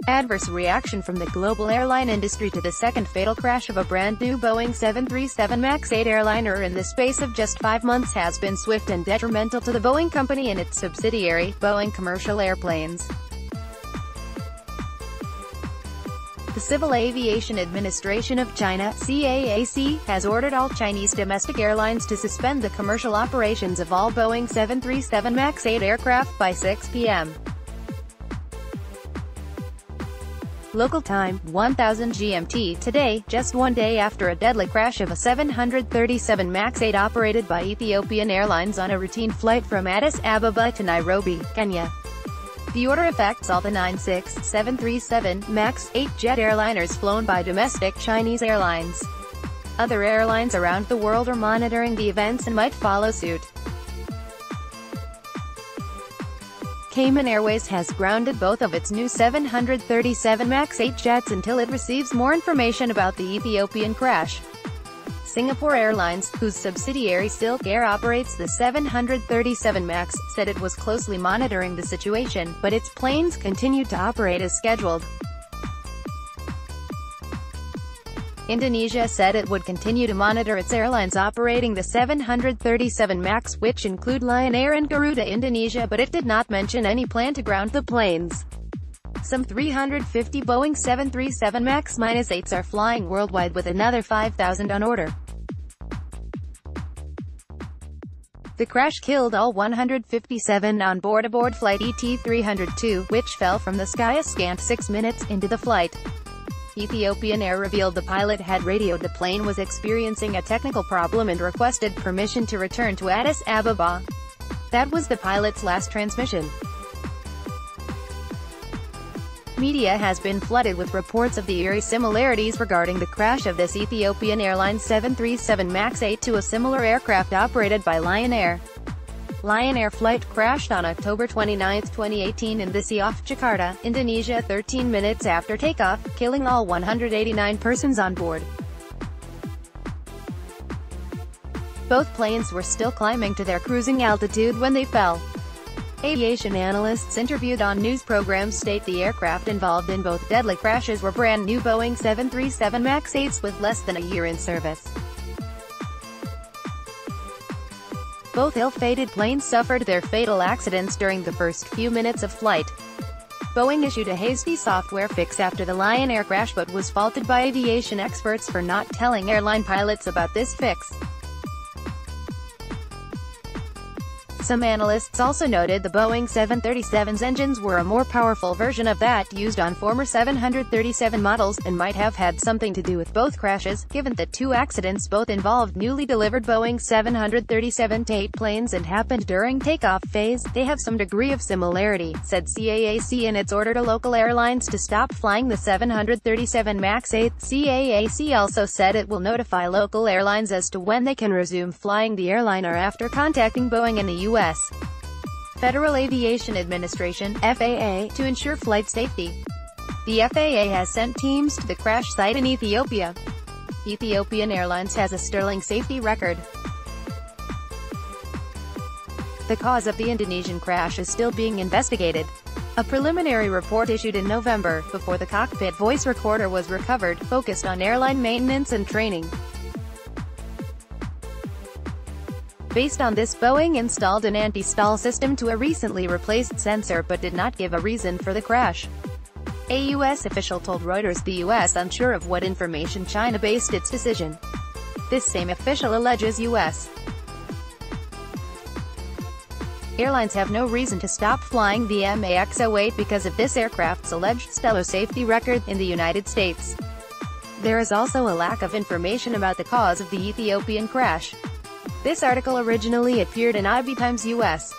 Adverse reaction from the global airline industry to the second fatal crash of a brand-new Boeing 737 MAX 8 airliner in the space of just 5 months has been swift and detrimental to the Boeing Company and its subsidiary, Boeing Commercial Airplanes. The Civil Aviation Administration of China (CAAC) has ordered all Chinese domestic airlines to suspend the commercial operations of all Boeing 737 MAX 8 aircraft by 6 p.m. Local time, 1000 GMT today, just one day after a deadly crash of a 737 MAX 8 operated by Ethiopian Airlines on a routine flight from Addis Ababa to Nairobi, Kenya. The order affects all the 737 MAX 8 jet airliners flown by domestic Chinese airlines. Other airlines around the world are monitoring the events and might follow suit. Cayman Airways has grounded both of its new 737 MAX 8 jets until it receives more information about the Ethiopian crash. Singapore Airlines, whose subsidiary Silk Air operates the 737 MAX, said it was closely monitoring the situation, but its planes continued to operate as scheduled. Indonesia said it would continue to monitor its airlines operating the 737 MAX, which include Lion Air and Garuda Indonesia, but it did not mention any plan to ground the planes. Some 350 Boeing 737 MAX-8s are flying worldwide, with another 5,000 on order. The crash killed all 157 on board aboard flight ET-302, which fell from the sky a scant 6 minutes into the flight. Ethiopian Air revealed the pilot had radioed the plane was experiencing a technical problem and requested permission to return to Addis Ababa. That was the pilot's last transmission. Media has been flooded with reports of the eerie similarities regarding the crash of this Ethiopian Airlines 737 MAX 8 to a similar aircraft operated by Lion Air. Lion Air flight crashed on October 29, 2018 in the sea off Jakarta, Indonesia 13 minutes after takeoff, killing all 189 persons on board. Both planes were still climbing to their cruising altitude when they fell. Aviation analysts interviewed on news programs state the aircraft involved in both deadly crashes were brand new Boeing 737 MAX 8s with less than a year in service. Both ill-fated planes suffered their fatal accidents during the first few minutes of flight. Boeing issued a hasty software fix after the Lion Air crash but was faulted by aviation experts for not telling airline pilots about this fix. Some analysts also noted the Boeing 737's engines were a more powerful version of that used on former 737 models, and might have had something to do with both crashes, given that two accidents both involved newly delivered Boeing 737-8 planes and happened during takeoff phase. They have some degree of similarity, said CAAC in its order to local airlines to stop flying the 737 MAX 8. CAAC also said it will notify local airlines as to when they can resume flying the airliner after contacting Boeing in the U.S. Federal Aviation Administration (FAA) to ensure flight safety. The FAA has sent teams to the crash site in Ethiopia. Ethiopian Airlines has a sterling safety record. The cause of the Indonesian crash is still being investigated. A preliminary report issued in November, before the cockpit voice recorder was recovered, focused on airline maintenance and training. Based on this, Boeing installed an anti-stall system to a recently replaced sensor but did not give a reason for the crash. A U.S. official told Reuters the U.S. unsure of what information China based its decision. This same official alleges U.S. airlines have no reason to stop flying the MAX-08 because of this aircraft's alleged stellar safety record in the United States. There is also a lack of information about the cause of the Ethiopian crash. This article originally appeared in IB Times US.